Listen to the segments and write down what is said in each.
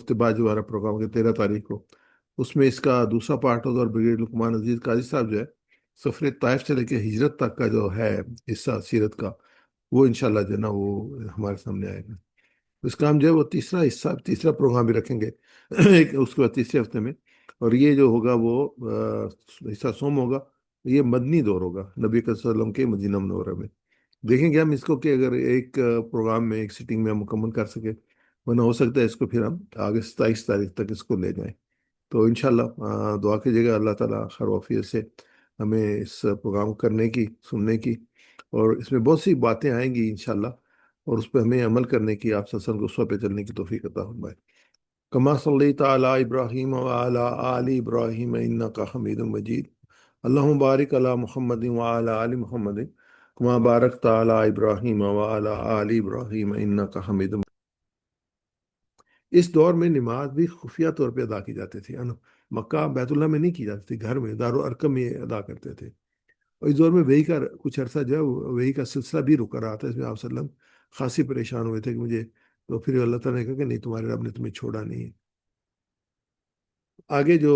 ہفتے بعد جو ہمارا پروگرام ہے 13 تاریخ کو، اس میں اس کا دوسرا پارٹ ہوگا، اور بریگیڈ لقمان عزیز قاضی صاحب جو ہے سفر طائف سے لے کے ہجرت تک کا جو ہے حصہ سیرت کا، وہ انشاءاللہ جو ہے نا وہ ہمارے سامنے آئے گا۔ اس کا ہم جو ہے وہ تیسرا حصہ، تیسرا پروگرام بھی رکھیں گے ایک اس کے بعد تیسرے ہفتے میں، اور یہ جو ہوگا وہ حصہ سوم ہوگا، یہ مدنی دور ہوگا نبی کریم صلی اللہ علیہ وسلم کے مدینہ منورہ میں۔ دیکھیں گے ہم اس کو کہ اگر ایک پروگرام میں ایک سٹنگ میں ہم مکمل کر سکے، ورنہ ہو سکتا ہے اس کو پھر ہم آگے 27 تاریخ تک اس کو لے جائیں۔ تو انشاءاللہ دعا کیجیے گا اللہ تعالیٰ خیر و عافیت سے ہمیں اس پروگرام کرنے کی، سننے کی، اور اس میں بہت سی باتیں آئیں گی انشاءاللہ، اور اس پہ ہمیں عمل کرنے کی، آپ سسن کو اسوا پہ چلنے کی توفیق عطا فرمائے۔ کما صلیت علی ابراہیم وعلی آل ابراہیم انک حمید مجید، اللہم بارک علی محمد وعلی آل محمد کما بارکت علی ابراہیم وعلی آل ابراہیم انک حمید مجید۔ اس دور میں نماز بھی خفیہ طور پہ ادا کی جاتی تھی، مکہ بیت اللہ میں نہیں کی جاتی تھی، گھر میں دارالارقم میں ادا کرتے تھے۔ اور اس دور میں وہی کا کچھ عرصہ جو ہے وہی کا سلسلہ بھی رکا رہا تھا، اس میں آپ صلی اللہ علیہ وسلم خاصی پریشان ہوئے تھے کہ مجھے، تو پھر اللہ تعالیٰ نے کہا کہ نہیں، تمہارے رب نے تمہیں چھوڑا نہیں ہے۔ آگے جو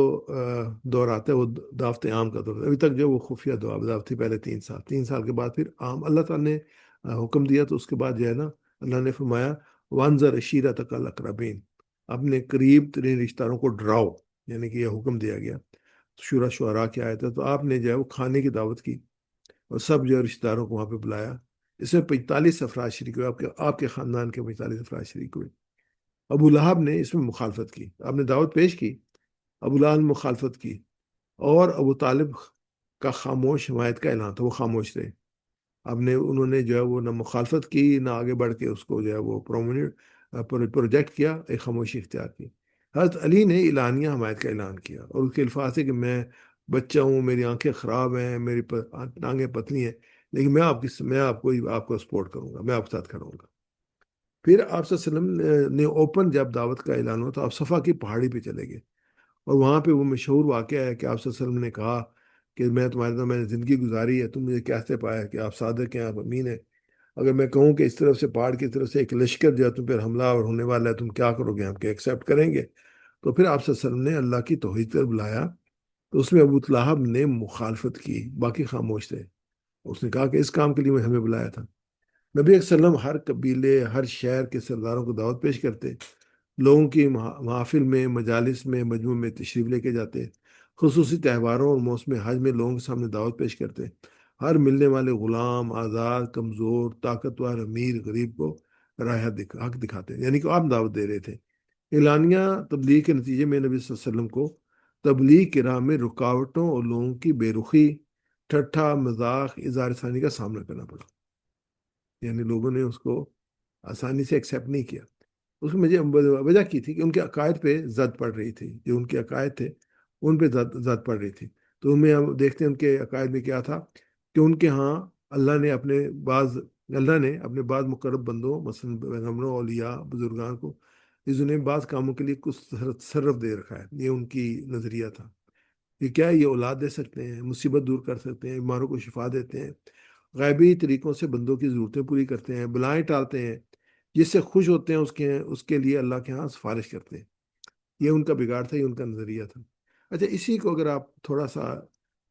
دور آتا ہے وہ دعوت عام کا دور ہے، ابھی تک جو وہ خفیہ دعوت تھی پہلے 3 سال، 3 سال کے بعد پھر عام اللہ تعالیٰ نے حکم دیا، تو اس کے بعد جو ہے نا اللہ نے فرمایا وانذر عشیرتک الاقربین، اپنے قریب ترین رشتہ داروں کو ڈراؤ، یعنی کہ یہ حکم دیا گیا۔ شورا شعراء کی آیت ہے، تو آپ نے جو ہے وہ کھانے کی دعوت کی، اور سب جو ہے رشتہ داروں کو وہاں پہ بلایا۔ اس میں 45 افراد شریک ہوئے، آپ کے خاندان کے 45 افراد شریک ہوئے۔ ابو لہب نے اس میں مخالفت کی، آپ نے دعوت پیش کی، ابو لہب نے مخالفت کی، اور ابو طالب کا خاموش حمایت کا اعلان تھا، وہ خاموش رہے۔ انہوں نے جو ہے وہ نہ مخالفت کی، نہ آگے بڑھ کے اس کو جو ہے وہ پروجیکٹ کیا، ایک خاموشی اختیار کی۔ حضرت علی نے اعلانیہ حمایت کا اعلان کیا، اور اس کے الفاظ ہے کہ میں بچہ ہوں، میری آنکھیں خراب ہیں، میری ٹانگیں پتلی ہیں، لیکن میں آپ کو سپورٹ کروں گا، میں آپ کے ساتھ کھڑا ہوں گا۔ پھر آپ صلی اللہ علیہ وسلم نے اوپن جب دعوت کا اعلان ہوا تو آپ صفا کی پہاڑی پہ چلے گئے، اور وہاں پہ وہ مشہور واقعہ ہے کہ آپ صلی اللہ علیہ وسلم نے کہا کہ میں نے زندگی گزاری ہے، تم مجھے کیسے پایا کہ آپ صادق ہیں، آپ امین ہیں؟ اگر میں کہوں کہ اس طرف سے پہاڑ کی طرف سے ایک لشکر جو ہے تم پہ حملہ اور ہونے والا ہے، تم کیا کرو گے؟ ہم کہ ایکسیپٹ کریں گے؟ تو پھر آپ صلی اللہ علیہ وسلم نے اللہ کی توحید پر بلایا، تو اس میں ابو لہب نے مخالفت کی، باقی خاموش تھے۔ اس نے کہا کہ اس کام کے لیے ہمیں بلایا تھا۔ نبی صلی اللہ علیہ وسلم ہر قبیلے، ہر شہر کے سرداروں کو دعوت پیش کرتے، لوگوں کی محافل میں، مجالس میں، مجمع میں تشریف لے کے جاتے، خصوصی تہواروں اور موسم حج میں لوگوں کے سامنے دعوت پیش کرتے، ہر ملنے والے غلام، آزاد، کمزور، طاقتور، امیر، غریب کو راہ حق دکھاتے، یعنی کہ آپ دعوت دے رہے تھے۔ اعلانیہ تبلیغ کے نتیجے میں نبی صلی اللہ علیہ وسلم کو تبلیغ کی راہ میں رکاوٹوں اور لوگوں کی بے رخی، ٹھٹھا، مذاق، اظہار ثانی کا سامنا کرنا پڑا، یعنی لوگوں نے اس کو آسانی سے ایکسیپٹ نہیں کیا۔ اس میں مجھے وجہ کی تھی کہ ان کے عقائد پہ زد پڑ رہی تھی، جو ان کے عقائد تھے ان پہ زد پڑ رہی تھی۔ تو ان میں ہم دیکھتے ہیں ان کے عقائد میں کیا تھا کہ ان کے ہاں اللہ نے اپنے بعض مقرب بندوں، مثلا پیغمبروں، اولیاء، بزرگان کو اس دنیا میں بعض کاموں کے لیے کچھ تصرف دے رکھا ہے، یہ ان کی نظریہ تھا۔ یہ کیا ہے؟ یہ اولاد دے سکتے ہیں، مصیبت دور کر سکتے ہیں، بیماروں کو شفا دیتے ہیں، غیبی طریقوں سے بندوں کی ضرورتیں پوری کرتے ہیں، بلائیں ٹالتے ہیں، جس سے خوش ہوتے ہیں اس کے لیے اللہ کے ہاں سفارش کرتے ہیں۔ یہ ان کا بگاڑ تھا، یہ ان کا نظریہ تھا۔ اچھا، اسی کو اگر آپ تھوڑا سا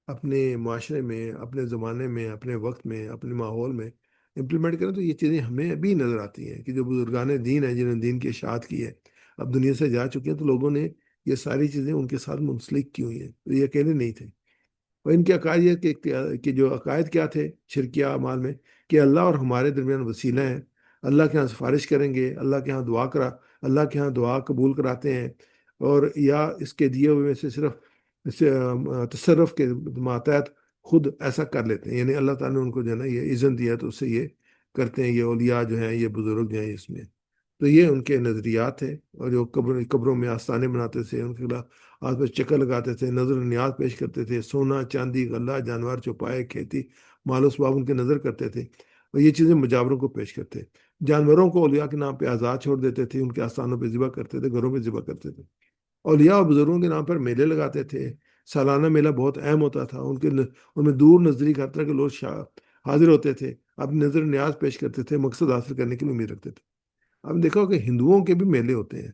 اپنے معاشرے میں، اپنے زمانے میں، اپنے وقت میں، اپنے ماحول میں امپلیمنٹ کریں، تو یہ چیزیں ہمیں ابھی نظر آتی ہیں کہ جو بزرگان دین ہیں، جنہوں نے دین کی اشاعت کی ہے، اب دنیا سے جا چکے ہیں، تو لوگوں نے یہ ساری چیزیں ان کے ساتھ منسلک کی ہوئی ہیں، تو یہ اکیلے نہیں تھے۔ اور ان کے عقائد یہ کہ جو عقائد کیا تھے شرکیہ اعمال میں، کہ اللہ اور ہمارے درمیان وسیلہ ہیں، اللہ کے ہاں سفارش کریں گے، اللہ کے ہاں دعا قبول کراتے ہیں، اور یا اس کے دیے ہوئے میں سے صرف تصرف کے ماتحت خود ایسا کر لیتے ہیں، یعنی اللہ تعالیٰ نے ان کو جو ہے نا یہ اذن دیا تو اس سے یہ کرتے ہیں، یہ اولیاء جو ہیں، یہ بزرگ جو ہیں اس میں۔ تو یہ ان کے نظریات تھے، اور جو قبروں میں آستانے بناتے تھے، ان کے خلاف آس پاس چکر لگاتے تھے، نظر نیاز پیش کرتے تھے، سونا، چاندی، غلہ، جانور چھپائے، کھیتی، مال و اسباب ان کے نظر کرتے تھے، اور یہ چیزیں مجاوروں کو پیش کرتے۔ جانوروں کو اولیاء کے نام پہ آزاد چھوڑ دیتے تھے، ان کے آستانوں پہ ذبح کرتے تھے، گھروں پہ ذبح کرتے تھے۔ اولیاء اور بزرگوں کے نام پر میلے لگاتے تھے، سالانہ میلہ بہت اہم ہوتا تھا، ان میں دور نزدیک ہر طرح کے لوگ حاضر ہوتے تھے، اپنی نظر نیاز پیش کرتے تھے، مقصد حاصل کرنے کی امید رکھتے تھے۔ آپ نے دیکھا ہو کہ ہندوؤں کے بھی میلے ہوتے ہیں،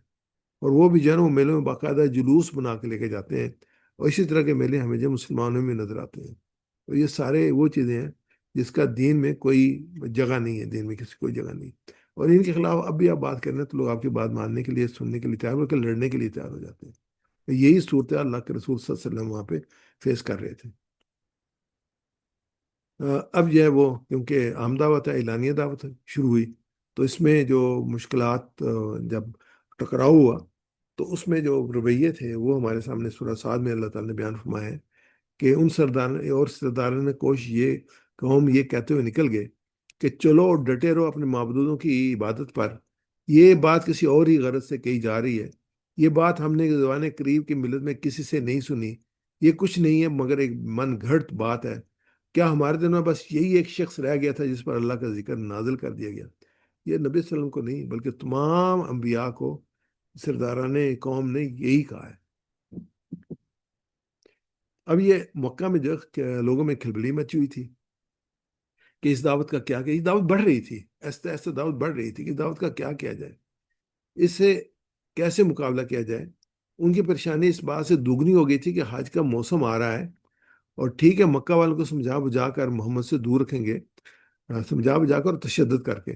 اور وہ بھی جو ہے نا وہ میلوں میں باقاعدہ جلوس بنا کے لے کے جاتے ہیں، اور اسی طرح کے میلے ہمیں جو مسلمانوں میں نظر آتے ہیں. تو یہ سارے وہ چیزیں ہیں جس کا دین میں کوئی جگہ نہیں ہے، دین میں کسی کوئی جگہ نہیں. اور ان کے خلاف اب بھی آپ بات کریں تو لوگ آپ کی بات ماننے کے لیے، سننے کے لیے تیار ہو کے لڑنے کے لیے تیار ہو جاتے ہیں. یہی صورتحال اللہ کے رسول صلی اللہ علیہ وسلم وہاں پہ فیس کر رہے تھے. اب جو ہے وہ کیونکہ عام دعوت ہے، اعلانیہ دعوت ہے، شروع ہوئی، تو اس میں جو مشکلات جب ٹکراؤ ہوا تو اس میں جو رویے تھے وہ ہمارے سامنے سورہ صاد میں اللہ تعالیٰ نے بیان فرمایا ہے کہ ان سردار اور سرداروں نے کوشش یہ قوم یہ کہتے ہوئے نکل گئے کہ چلو اور ڈٹے رہو اپنے معبودوں کی عبادت پر. یہ بات کسی اور ہی غرض سے کہی جا رہی ہے. یہ بات ہم نے زبان قریب کی ملت میں کسی سے نہیں سنی. یہ کچھ نہیں ہے مگر ایک من گھڑت بات ہے. کیا ہمارے دن میں بس یہی ایک شخص رہ گیا تھا جس پر اللہ کا ذکر نازل کر دیا گیا؟ یہ نبی صلی اللہ علیہ وسلم کو نہیں بلکہ تمام انبیاء کو سرداران قوم نے یہی کہا ہے. اب یہ مکہ میں جو لوگوں میں کھلبلی مچی ہوئی تھی کہ اس دعوت کا کیا، کہ اس دعوت بڑھ رہی تھی، ایسے ایسے دعوت بڑھ رہی تھی کہ اس دعوت کا کیا کیا جائے، اس سے کیسے مقابلہ کیا جائے. ان کی پریشانی اس بات سے دوگنی ہو گئی تھی کہ حج کا موسم آ رہا ہے، اور ٹھیک ہے مکہ والوں کو سمجھا بجھا کر محمد سے دور رکھیں گے، سمجھا بجھا کر تشدد کر کے،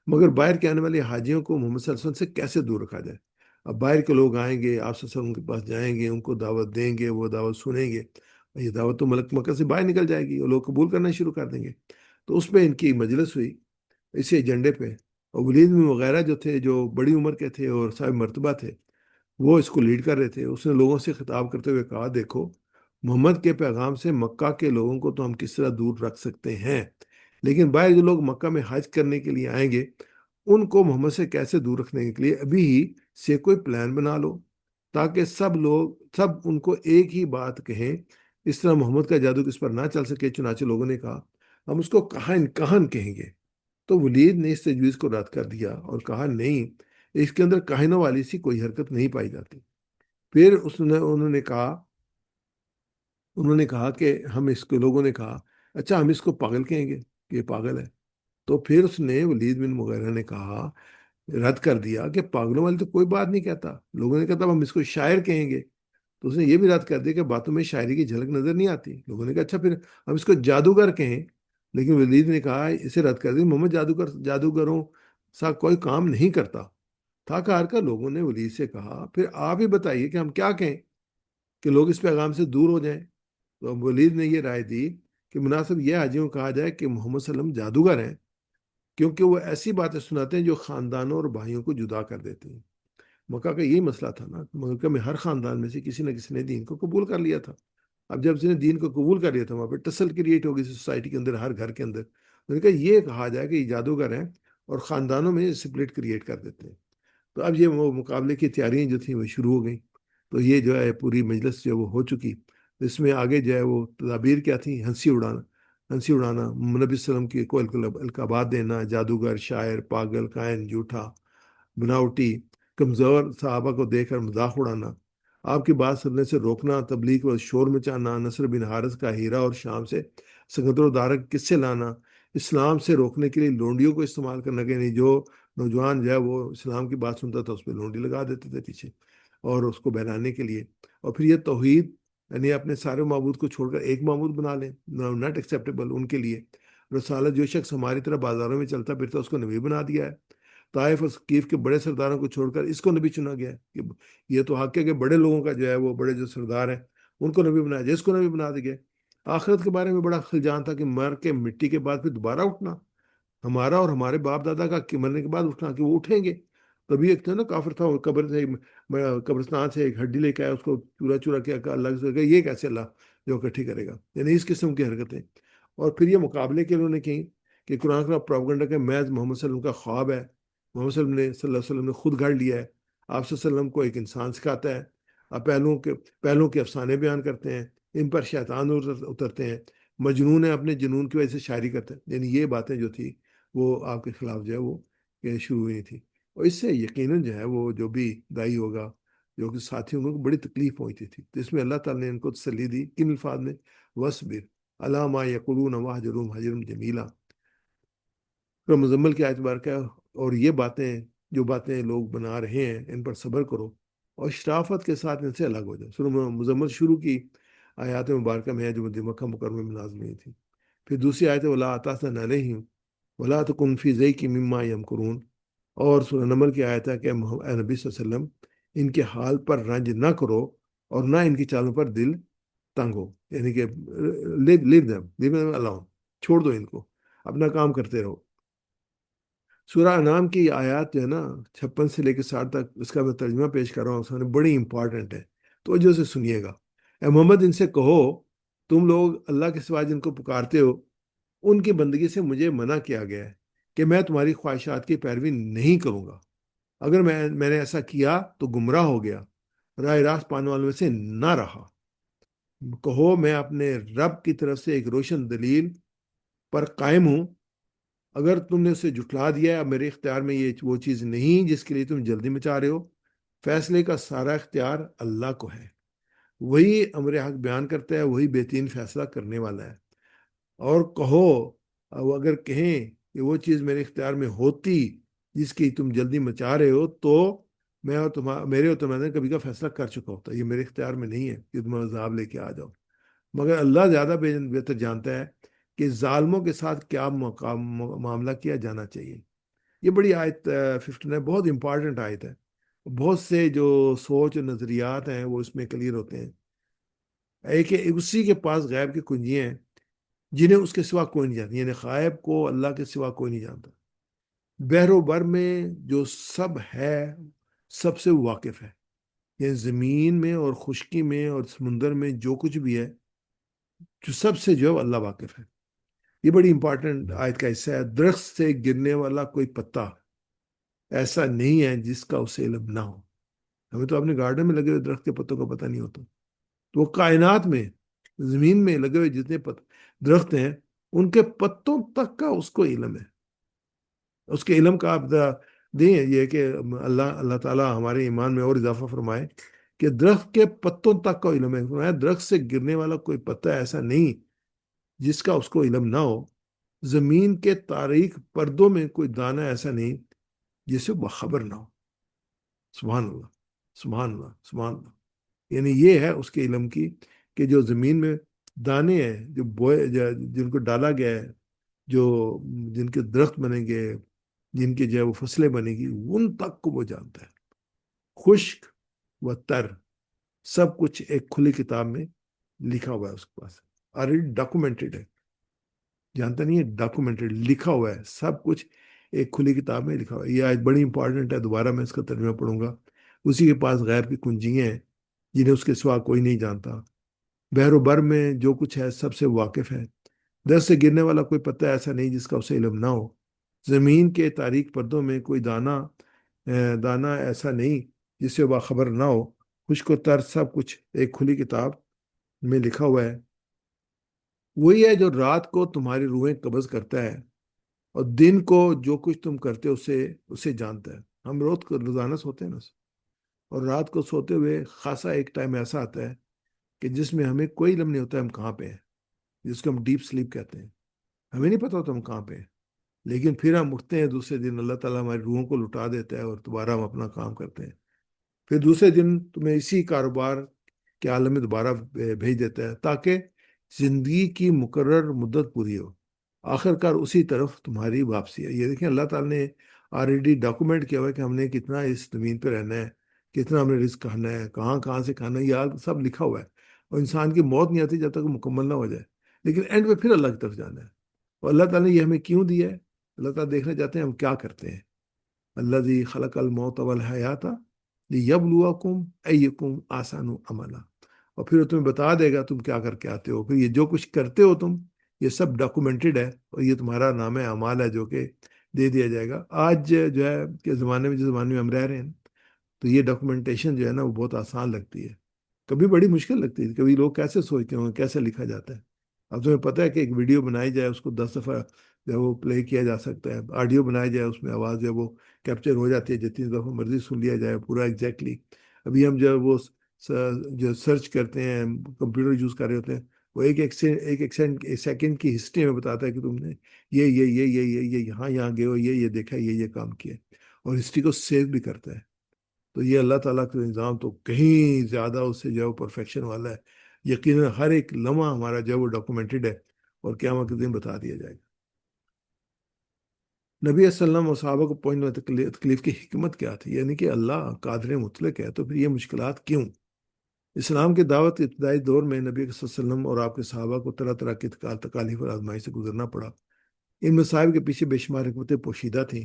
مگر باہر کے آنے والے حاجیوں کو محمد صلی اللہ علیہ وسلم سے کیسے دور رکھا جائے. اب باہر کے لوگ آئیں گے، آپ صلی اللہ علیہ وسلم کے پاس جائیں گے، ان کو دعوت دیں گے، وہ دعوت سنیں گے، یہ دعوت تو ملک مکہ سے باہر نکل جائے گی اور لوگ قبول کرنا شروع کر دیں گے. تو اس پہ ان کی مجلس ہوئی اسی ایجنڈے پہ، اور ولید بن وغیرہ جو تھے، جو بڑی عمر کے تھے اور صاحب مرتبہ تھے، وہ اس کو لیڈ کر رہے تھے. اس نے لوگوں سے خطاب کرتے ہوئے کہا، دیکھو محمد کے پیغام سے مکہ کے لوگوں کو تو ہم کس طرح دور رکھ سکتے ہیں، لیکن باہر جو لوگ مکہ میں حج کرنے کے لیے آئیں گے ان کو محمد سے کیسے دور رکھنے کے لیے ابھی ہی سے کوئی پلان بنا لو تاکہ سب ان کو ایک ہی بات کہیں. اس طرح محمد کا جادو کس پر نہ چل سکے. چنانچہ لوگوں نے کہا ہم اس کو کہن کہن کہیں گے. تو ولید نے اس تجویز کو رد کر دیا اور کہا نہیں، اس کے اندر کاہنوں والی سی کوئی حرکت نہیں پائی جاتی. پھر انہوں نے کہا کہ ہم اس کے لوگوں نے کہا اچھا ہم اس کو پاگل کہیں گے کہ یہ پاگل ہے. تو پھر اس نے ولید بن مغیرہ نے کہا، رد کر دیا کہ پاگلوں والی تو کوئی بات نہیں کہتا. لوگوں نے کہا تب ہم اس کو شاعر کہیں گے. تو اس نے یہ بھی رد کر دیا کہ باتوں میں شاعری کی جھلک نظر نہیں آتی. لوگوں نے کہا اچھا پھر ہم اس کو جادوگر کہیں. لیکن ولید نے کہا اسے رد کر دیا، محمد جادوگروں سا کوئی کام نہیں کرتا. تھا ہار کر لوگوں نے ولید سے کہا پھر آپ ہی بتائیے کہ ہم کیا کہیں کہ لوگ اس پیغام سے دور ہو جائیں. تو ولید نے یہ رائے دی کہ مناسب یہ حاجیوں کو کہا جائے کہ محمد صلی اللہ علیہ وسلم جادوگر ہیں، کیونکہ وہ ایسی باتیں سناتے ہیں جو خاندانوں اور بھائیوں کو جدا کر دیتے ہیں. مکہ کا یہی مسئلہ تھا نا، مکہ میں ہر خاندان میں سے کسی نہ کسی نے دین کو قبول کر لیا تھا. اب جب اس نے دین کو قبول کر لیا تھا وہاں پہ ٹسل کریٹ ہو گئی سوسائٹی کے اندر، ہر گھر کے اندر. انہوں نے کہا یہ کہا جائے کہ یہ جادوگر ہیں اور خاندانوں میں سپلٹ کریٹ کر دیتے ہیں. تو اب یہ وہ مقابلے کی تیاریاں جو تھیں وہ شروع ہو گئیں. تو یہ جو ہے پوری مجلس جو وہ ہو چکی. اس میں آگے جو ہے وہ تدابیر کیا تھیں، ہنسی اڑانا، نبی صلی اللہ علیہ وسلم کی کو القابات دینا، جادوگر، شاعر، پاگل، کائن، جھوٹا، بناوٹی، کمزور صحابہ کو دیکھ کر مذاق اڑانا، آپ کی بات سننے سے روکنا، تبلیغ اور شور مچانا، نصر بن حارث کا ہیرا اور شام سے سکندر و دارہ کس سے لانا، اسلام سے روکنے کے لیے لونڈیوں کو استعمال کرنا، کہ نہیں جو نوجوان جو ہے وہ اسلام کی بات سنتا تھا اس پہ لونڈی لگا دیتے تھے پیچھے اور اس کو بہلانے کے لیے. اور پھر یہ توحید یعنی اپنے سارے معبود کو چھوڑ کر ایک معبود بنا لیں، ناٹ ایکسیپٹیبل ان کے لیے. رسالت جو شخص ہماری طرح بازاروں میں چلتا پھرتا اس کو نبی بنا دیا ہے. طائف اور ثقیف کے بڑے سرداروں کو چھوڑ کر اس کو نبی چنا گیا ہے کہ یہ تو حق ہے کہ بڑے لوگوں کا جو ہے وہ بڑے جو سردار ہیں ان کو نبی بنایا جائے، اس کو نبی بنا دیا گیا. آخرت کے بارے میں بڑا خلجان تھا کہ مر کے مٹی کے بعد پھر دوبارہ اٹھنا، ہمارا اور ہمارے باپ دادا کا کہ مرنے کے بعد اٹھنا، کہ وہ اٹھیں گے. تبھی ایک تھا نا کافر تھا، وہ قبر سے قبرستان سے ایک ہڈی لے کے آیا، اس کو چورا چورا کیا کہ اللہ سے کہا یہ کیسے اللہ جو اکٹھی کرے گا، یعنی اس قسم کی حرکتیں. اور پھر یہ مقابلے کے انہوں نے کہیں کہ قرآن کا پروپیگنڈا کہ محض محمد صلی اللہ علیہ وسلم کا خواب ہے، محمد صلی اللہ علیہ وسلم نے خود گھڑ لیا ہے. آپ صلی اللہ علیہ وسلم کو ایک انسان سکھاتا ہے، آپ پہلوں کے افسانے بیان کرتے ہیں، ان پر شیطان اترتے ہیں، مجنون ہے، اپنے جنون کی وجہ سے شاعری کرتے ہیں. یعنی یہ باتیں جو تھی وہ آپ کے خلاف جو ہے وہ شروع ہوئی تھی. اور اس سے یقیناً جو ہے وہ جو بھی دائی ہوگا، جو کہ ساتھی ہوں گے، کو بڑی تکلیف پہنچتی تھی. تو اس میں اللہ تعالیٰ نے ان کو تسلی دی کن الفاظ میں، وصبر علی ما یقولون واہجرہم حجرا جمیلا. پھر مزمل کی آیت بارکہ، اور یہ باتیں جو باتیں لوگ بنا رہے ہیں ان پر صبر کرو. اور شرافت کے ساتھ ان سے الگ ہو جاؤ. سورہ مزمل شروع کی آیات مبارکہ میں ہے جو مکہ مکرمہ میں نازل ہوئی تھی. پھر دوسری آیت ولا تحزن علیہم ولا تکن فی ضیق مما یمکرون. اور سورہ نمل کی آیت ہے کہ اے نبی صلی اللہ علیہ وسلم ان کے حال پر رنج نہ کرو اور نہ ان کی چالوں پر دل تنگ ہو، یعنی کہ لیو دیم الاؤن، چھوڑ دو ان کو، اپنا کام کرتے رہو. سورہ انعام کی آیات جو ہے نا 56 سے لے کے 60 تک، اس کا میں ترجمہ پیش کر رہا ہوں، اس میں بڑی امپورٹنٹ ہے، تو جو سے سنیے گا. اے محمد ان سے کہو تم لوگ اللہ کے سوا جن کو پکارتے ہو ان کی بندگی سے مجھے منع کیا گیا ہے کہ میں تمہاری خواہشات کی پیروی نہیں کروں گا. اگر میں نے ایسا کیا تو گمراہ ہو گیا، راہ راست پانے والوں میں سے نہ رہا. کہو میں اپنے رب کی طرف سے ایک روشن دلیل پر قائم ہوں. اگر تم نے اسے جھٹلا دیا، اب میرے اختیار میں یہ وہ چیز نہیں جس کے لیے تم جلدی میں چاہ رہے ہو. فیصلے کا سارا اختیار اللہ کو ہے، وہی امر حق بیان کرتا ہے، وہی بہترین فیصلہ کرنے والا ہے. اور کہو اگر کہیں کہ وہ چیز میرے اختیار میں ہوتی جس کی تم جلدی میں چاہ رہے ہو تو میں اور میرے اور تمہارے کبھی کا فیصلہ کر چکا ہوتا. یہ میرے اختیار میں نہیں ہے کہ تم عذاب لے کے آ جاؤ، مگر اللہ زیادہ بہتر جانتا ہے کہ ظالموں کے ساتھ کیا معاملہ کیا جانا چاہیے. یہ بڑی آیت 59 بہت امپارٹنٹ آیت ہے. بہت سے جو سوچ و نظریات ہیں وہ اس میں کلیئر ہوتے ہیں. ایک اسی کے پاس غیب کی کنجیاں ہیں جنہیں اس کے سوا کوئی نہیں جانتا، یعنی غائب کو اللہ کے سوا کوئی نہیں جانتا. بحر و بر میں جو سب ہے سب سے واقف ہے، یعنی زمین میں اور خشکی میں اور سمندر میں جو کچھ بھی ہے جو سب سے جو ہے اللہ واقف ہے. یہ بڑی امپورٹنٹ آیت کا حصہ ہے. درخت سے گرنے والا کوئی پتا ایسا نہیں ہے جس کا اسے علم نہ ہو. ہمیں تو اپنے گارڈن میں لگے ہوئے درخت کے پتوں کا پتہ نہیں ہوتا، تو وہ کائنات میں زمین میں لگے ہوئے جتنے درخت ہیں ان کے پتوں تک کا اس کو علم ہے. اس کے علم کا آپ دیں یہ کہ اللہ تعالیٰ ہمارے ایمان میں اور اضافہ فرمائے کہ درخت کے پتوں تک کا علم ہے. فرمایا درخت سے گرنے والا کوئی پتا ایسا نہیں جس کا اس کو علم نہ ہو. زمین کے تاریک پردوں میں کوئی دانہ ایسا نہیں جسے باخبر نہ ہو. سبحان اللہ، سبحان اللہ، سبحان اللہ. یعنی یہ ہے اس کے علم کی کہ جو زمین میں دانے ہیں جو بوئے جن کو ڈالا گیا ہے، جو جن کے درخت بنیں گے، جن کی جو ہے وہ فصلیں بنے گی، ان تک کو وہ جانتا ہے. خشک و تر سب کچھ ایک کھلی کتاب میں لکھا ہوا ہے اس کے پاس، آلریڈی ڈاکومنٹڈ ہے. جانتا نہیں ہے، ڈاکومنٹڈ لکھا ہوا ہے، سب کچھ ایک کھلی کتاب میں لکھا ہوا ہے. یہ آیت بڑی امپورٹنٹ ہے، دوبارہ میں اس کا ترجمہ پڑھوں گا. اسی کے پاس غیب کی کنجیاں ہیں جنہیں اس کے سوا کوئی نہیں جانتا. بحر و بر میں جو کچھ ہے سب سے واقف ہے. درخت سے گرنے والا کوئی پتہ ایسا نہیں جس کا اسے علم نہ ہو. زمین کے تاریک پردوں میں کوئی دانہ ایسا نہیں جس سے باخبر نہ ہو. خشک و تر سب کچھ ایک کھلی کتاب میں لکھا ہوا ہے. وہی ہے جو رات کو تمہاری روحیں قبض کرتا ہے اور دن کو جو کچھ تم کرتے ہو اسے جانتا ہے. ہم روزانہ سوتے ہیں نا، اور رات کو سوتے ہوئے خاصا ایک ٹائم ایسا آتا ہے کہ جس میں ہمیں کوئی علم نہیں ہوتا ہم کہاں پہ ہیں، جس کو ہم ڈیپ سلیپ کہتے ہیں. ہمیں نہیں پتا ہوتا ہم کہاں پہ ہیں، لیکن پھر ہم اٹھتے ہیں دوسرے دن، اللہ تعالیٰ ہماری روحوں کو لٹا دیتا ہے اور دوبارہ ہم اپنا کام کرتے ہیں. پھر دوسرے دن تمہیں اسی کاروبار کے عالم میں دوبارہ بھیج دیتا ہے تاکہ زندگی کی مقرر مدت پوری ہو. آخر کار اسی طرف تمہاری واپسی ہے. یہ دیکھیں اللہ تعالیٰ نے آلریڈی ڈاکومنٹ کیا ہوا ہے کہ ہم نے کتنا اس زمین پہ رہنا ہے، کتنا ہم نے رزق کھانا ہے، کہاں سے کھانا ہے، یہ سب لکھا ہوا ہے. اور انسان کی موت نہیں آتی جب تک وہ مکمل نہ ہو جائے، لیکن اینڈ میں پھر اللہ کی طرف جانا ہے. اور اللہ تعالیٰ نے یہ ہمیں کیوں دیا ہے؟ اللہ تعالیٰ دیکھنا چاہتے ہیں ہم کیا کرتے ہیں. الذی خلق الموت والحیات لیبلوکم ایکم احسن عملا. اور پھر وہ تمہیں بتا دے گا تم کیا کر کے آتے ہو. پھر یہ جو کچھ کرتے ہو تم، یہ سب ڈاکومنٹڈ ہے اور یہ تمہارا نام اعمال ہے جو کہ دے دیا جائے گا. آج جو ہے کہ زمانے میں، جس زمانے میں ہم رہ رہے ہیں، تو یہ ڈاکومنٹیشن جو ہے نا وہ بہت آسان لگتی ہے، کبھی بڑی مشکل لگتی ہے. کبھی لوگ کیسے سوچتے ہوں کیسے لکھا جاتا ہے. اب تمہیں پتہ ہے کہ ایک ویڈیو بنائی جائے اس کو 10 دفعہ جو ہے وہ پلے کیا جا سکتا ہے. آڈیو بنائی جائے اس میں آواز جو ہے وہ کیپچر ہو جاتی ہے، جتنی دفعہ مرضی سن لیا جائے پورا ایگزیکٹلی. ابھی ہم جو ہے وہ جو سرچ کرتے ہیں، کمپیوٹر یوز کر رہے ہوتے ہیں، وہ ایک سیکنڈ کی ہسٹری میں بتاتا ہے کہ تم نے یہ یہاں گئے ہو، یہ دیکھا، یہ کام کیا، اور ہسٹری کو سیو بھی کرتا ہے. تو یہ اللہ تعالیٰ کا نظام تو کہیں زیادہ اس سے جو ہے وہ پرفیکشن والا ہے. یقیناً ہر ایک لمحہ ہمارا جو ہے وہ ڈاکومنٹڈ ہے، اور قیامت کے دن بتا دیا جائے گا. نبی صلی اللہ علیہ وسلم اور صحابہ کو پہنچنے والی تکلیف کی حکمت کیا تھی؟ یعنی کہ اللہ قادر مطلق ہے، تو پھر یہ مشکلات کیوں؟ اسلام کے دعوت کے ابتدائی دور میں نبی صلی اللہ علیہ وسلم اور آپ کے صحابہ کو طرح طرح کی تکالیف اور آزمائش سے گزرنا پڑا. ان مصائب کے پیچھے بے شمار حکمتیں پوشیدہ تھیں،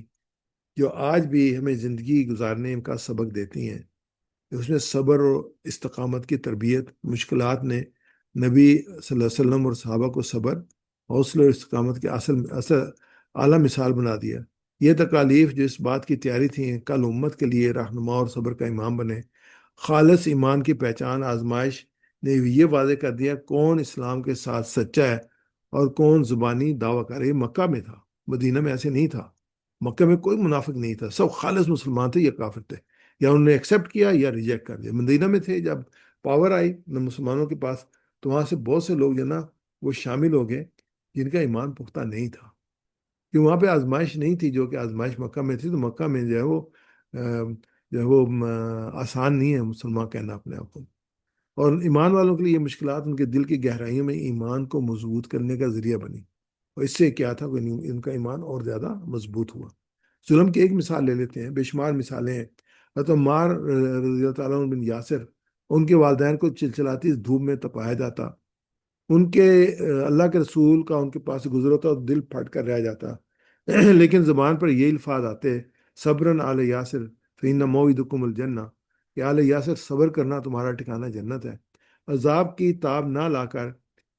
جو آج بھی ہمیں زندگی گزارنے کا سبق دیتی ہیں. اس میں صبر اور استقامت کی تربیت. مشکلات نے نبی صلی اللہ علیہ وسلم اور صحابہ کو صبر، حوصلہ اور استقامت کے اصل اعلیٰ مثال بنا دیا. یہ تکالیف جو اس بات کی تیاری تھیں کل امت کے لیے رہنما اور صبر کا امام بنے. خالص ایمان کی پہچان آزمائش نے یہ واضح کر دیا کون اسلام کے ساتھ سچا ہے اور کون زبانی دعویٰ کر. یہ مکہ میں تھا، مدینہ میں ایسے نہیں تھا. مکہ میں کوئی منافق نہیں تھا، سب خالص مسلمان تھے یا کافر تھے، یا انہوں نے ایکسیپٹ کیا یا ریجیکٹ کر دیا. مدینہ میں تھے جب پاور آئی نہ مسلمانوں کے پاس، تو وہاں سے بہت سے لوگ جو نا وہ شامل ہو گئے جن کا ایمان پختہ نہیں تھا، کہ وہاں پہ آزمائش نہیں تھی جو کہ آزمائش مکہ میں تھی. تو مکہ میں جو ہے وہ جو ہے وہ آسان نہیں ہے مسلمان کہنا اپنے آپ کو. اور ایمان والوں کے لیے یہ مشکلات ان کے دل کی گہرائیوں میں ایمان کو مضبوط کرنے کا ذریعہ بنی، اور اس سے کیا تھا کہ ان کا ایمان اور زیادہ مضبوط ہوا. ظلم کی ایک مثال لے لیتے ہیں، بے شمار مثالیں ہیں. حضرت عمار رضی اللہ تعالیٰ عنہ بن یاسر، ان کے والدین کو چلچلاتی اس دھوپ میں تپایا جاتا. ان کے اللہ کے رسول کا ان کے پاس سے گزر ہوتا اور دل پھٹ کر رہ جاتا. لیکن زبان پر یہ الفاظ آتے، صبرن آل یاسر فإن موعدکم الجنہ، کہ آل یاسر صبر کرنا تمہارا ٹھکانہ جنت ہے. عذاب کی تاب نہ لا کر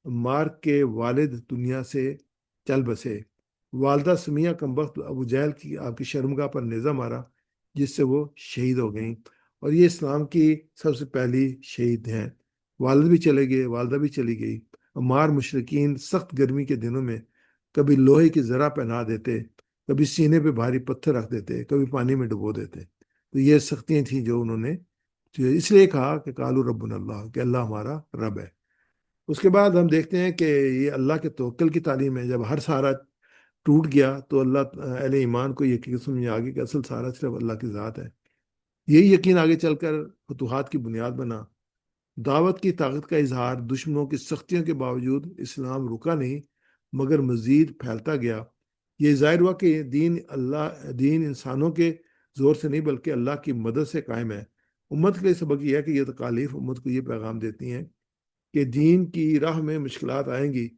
عمار کے والد دنیا سے چل بسے. والدہ سمیہ کمبخت ابو جہل کی آپ کی شرمگاہ پر نیزہ مارا، جس سے وہ شہید ہو گئیں، اور یہ اسلام کی سب سے پہلی شہید ہیں. والد بھی چلے گئے، والدہ بھی چلی گئی. عمار مشرقین سخت گرمی کے دنوں میں کبھی لوہے کی ذرہ پہنا دیتے، کبھی سینے پہ بھاری پتھر رکھ دیتے، کبھی پانی میں ڈبو دیتے. تو یہ سختیاں تھیں جو انہوں نے اس لیے کہا کہ قالوا ربنا اللہ، کہ اللہ ہمارا رب ہے. اس کے بعد ہم دیکھتے ہیں کہ یہ اللہ کے توکل کی تعلیم ہے. جب ہر سہارا ٹوٹ گیا تو اللہ اہل ایمان کو یہ سمجھ آ گئی کہ اصل سہارا صرف اللہ کی ذات ہے. یہی یقین آگے چل کر فتوحات کی بنیاد بنا. دعوت کی طاقت کا اظہار، دشمنوں کی سختیوں کے باوجود اسلام رکا نہیں مگر مزید پھیلتا گیا. یہ ظاہر ہوا کہ دین انسانوں کے زور سے نہیں بلکہ اللہ کی مدد سے قائم ہے. امت کے لیے سبق یہ ہے کہ یہ تکالیف امت کو یہ پیغام دیتی ہیں کہ دین کی راہ میں مشکلات آئیں گی،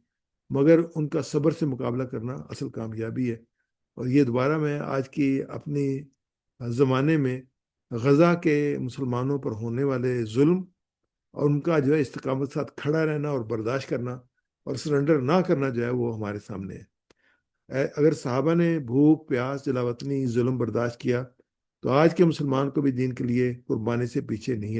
مگر ان کا صبر سے مقابلہ کرنا اصل کامیابی ہے. اور یہ دوبارہ میں آج کی اپنی زمانے میں غزہ کے مسلمانوں پر ہونے والے ظلم اور ان کا جو ہے استقامت کے ساتھ کھڑا رہنا اور برداشت کرنا اور سرنڈر نہ کرنا جو ہے وہ ہمارے سامنے ہے. اگر صحابہ نے بھوک پیاس جلاوطنی ظلم برداشت کیا، تو آج کے مسلمان کو بھی دین کے لیے قربانی سے پیچھے نہیں ہٹنا.